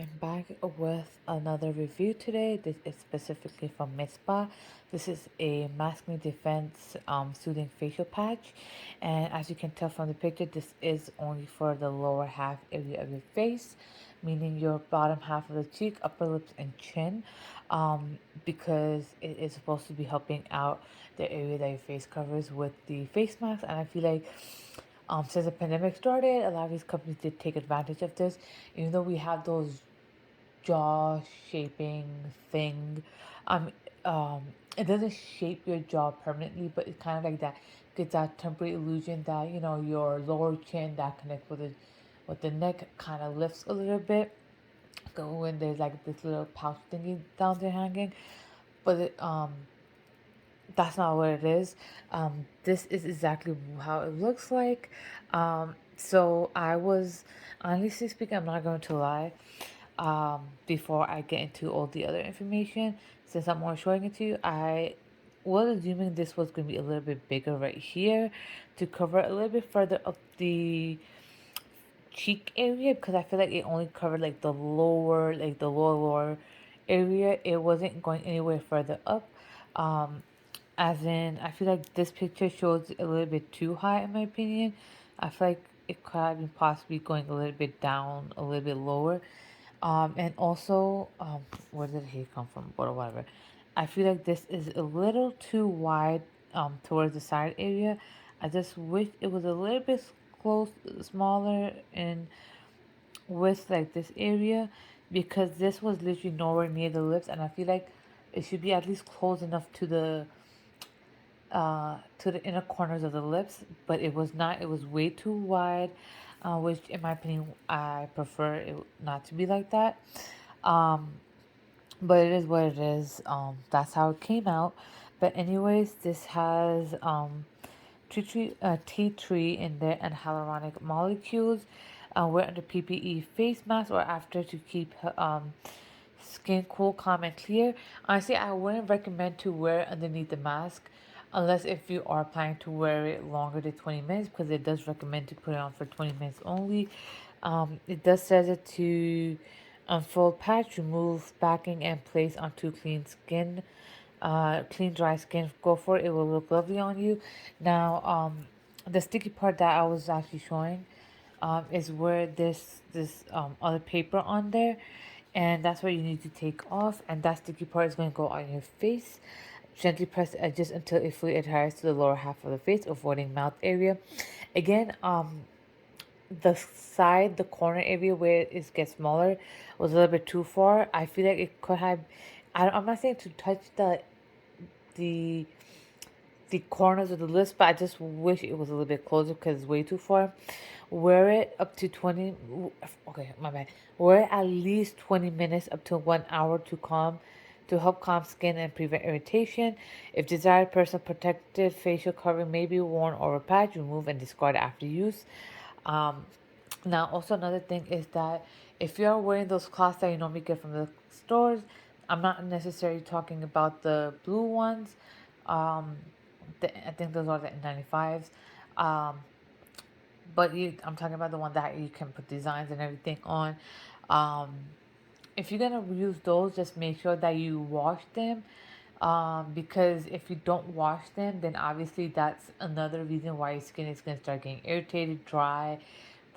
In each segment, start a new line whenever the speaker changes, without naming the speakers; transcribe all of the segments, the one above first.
I'm back with another review today. This is specifically from Mispa. This is a Maskne Defense Soothing Facial Patch. And as you can tell from the picture, this is only for the lower half area of your face, meaning your bottom half of the cheek, upper lips, and chin, because it is supposed to be helping out the area that your face covers with the face mask. And I feel like since the pandemic started, a lot of these companies did take advantage of this. Even though we have those jaw shaping thing, um, um, it doesn't shape your jaw permanently, but it's kind of like that gives that temporary illusion that your lower chin that connects with the neck kind of lifts a little bit. So when there's like this little pouch thingy down there hanging, but that's not what it is. This is exactly how it looks like. So I was, honestly speaking, I'm not going to lie. Before I get into all the other information, since I'm more showing it to you, I was assuming this was going to be a little bit bigger right here to cover a little bit further up the cheek area because I feel like it only covered like the lower area. It wasn't going anywhere further up. Um, as in, I feel like this picture shows a little bit too high in my opinion. I feel like it could have been possibly going a little bit down, a little bit lower. And also, where did he come from? But whatever. I feel like this is a little too wide towards the side area. I just wish it was a little bit close, smaller in width like this area because this was literally nowhere near the lips, and I feel like it should be at least close enough to the inner corners of the lips, but it was not. It was way too wide, which, in my opinion, I prefer it not to be like that. Um, but it is what it is. That's how it came out. But anyways, this has tea tree in there and hyaluronic molecules. Wear under PPE face mask or after to keep skin cool, calm, and clear. Honestly, I wouldn't recommend to wear underneath the mask unless if you are planning to wear it longer than 20 minutes because it does recommend to put it on for 20 minutes only. It does says it to unfold patch, remove backing, and place onto clean dry skin. Go for it. It will look lovely on you. Now, the sticky part that I was actually showing is where this other paper on there, and that's what you need to take off, and that sticky part is going to go on your face. Gently press the edges until it fully adheres to the lower half of the face, avoiding mouth area. Again, the side, the corner area where it gets smaller was a little bit too far. I feel like it could have. I'm not saying to touch the the corners of the lips, but I just wish it was a little bit closer because it's way too far. Wear it up to 20. Okay, my bad. Wear it at least 20 minutes up to 1 hour to help calm skin and prevent irritation. If desired, personal protective facial covering may be worn over patch, remove and discard after use. Um, Now, also another thing is that if you're wearing those cloths that you normally get from the stores, I'm not necessarily talking about the blue ones. Um, I think those are the N95s. Um, I'm talking about the one that you can put designs and everything on. Um, if you're gonna use those, just make sure that you wash them. Because if you don't wash them, then obviously that's another reason why your skin is gonna start getting irritated, dry,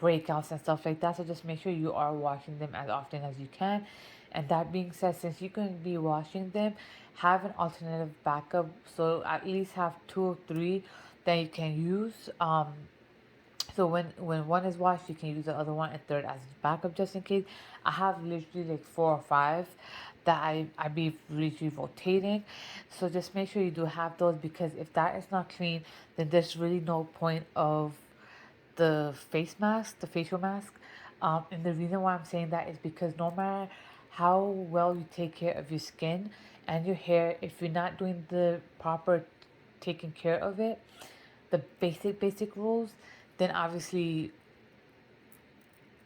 breakouts and stuff like that. So just make sure you are washing them as often as you can. And that being said, since you're going to be washing them, have an alternative backup. So at least have two or three that you can use. So when one is washed, you can use the other one and third as backup just in case. I have literally like 4 or 5 that I be literally rotating. So just make sure you do have those because if that is not clean, then there's really no point of the face mask, the facial mask. And the reason why I'm saying that is because no matter how well you take care of your skin and your hair, if you're not doing the proper taking care of it, the basic rules, then obviously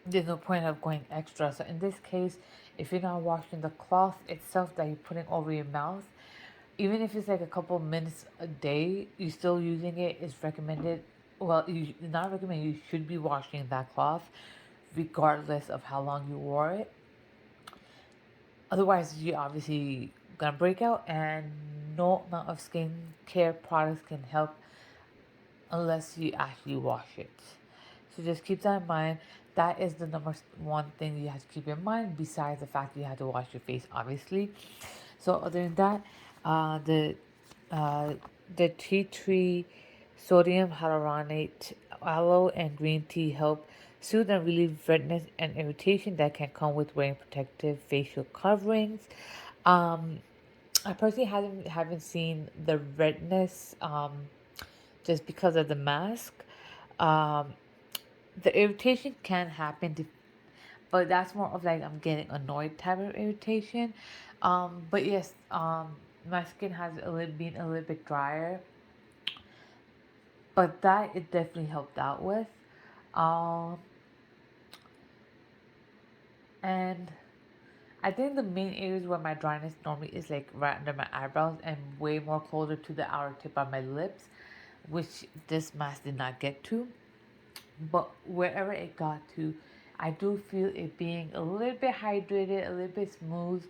there's no point of going extra. So in this case, if you're not washing the cloth itself that you're putting over your mouth, even if it's like a couple minutes a day, you still using it is recommended. Well, you not recommended. You should be washing that cloth, regardless of how long you wore it. Otherwise, you obviously gonna break out, and no amount of skincare products can help unless you actually wash it. So just keep that in mind. That is the number one thing you have to keep in mind, besides the fact that you have to wash your face, obviously. So other than that, uh, the uh, the tea tree sodium hyaluronate aloe and green tea help soothe and relieve redness and irritation that can come with wearing protective facial coverings. Um, I personally haven't seen the redness just because of the mask. Um, the irritation can happen, but that's more of like I'm getting annoyed type of irritation. But yes, my skin has been a little bit drier, but that it definitely helped out with. Um, and I think the main areas where my dryness normally is like right under my eyebrows and way more closer to the outer tip of my lips, which this mask did not get to. But wherever it got to, I do feel it being a little bit hydrated, a little bit smooth,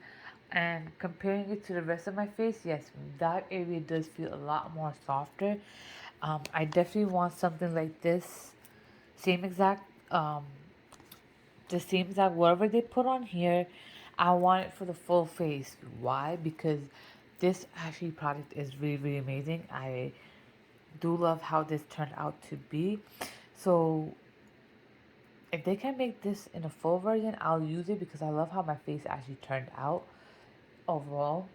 and comparing it to the rest of my face, yes, that area does feel a lot more softer. I definitely want something like this, same exact, the same exact whatever they put on here. I want it for the full face. Why? Because this actually product is really really amazing. I do love how this turned out to be. So if they can make this in a full version, I'll use it because I love how my face actually turned out overall.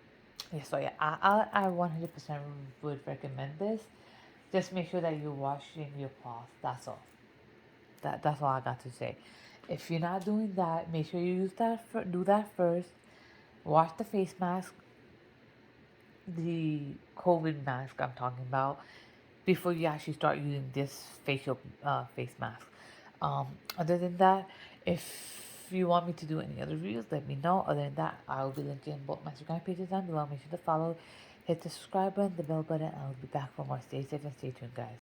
Yeah, so yeah, I 100% would recommend this. Just make sure that you're washing your cloth. That's all. That's all I got to say. If you're not doing that, make sure you do that first. Wash the face mask, the COVID mask I'm talking about, before you actually start using this facial face mask. Other than that, if you want me to do any other reviews, let me know. Other than that, I will be linking both my Instagram pages down below. Make sure to follow, hit the subscribe button, the bell button, and I'll be back for more. Stay safe and stay tuned, guys.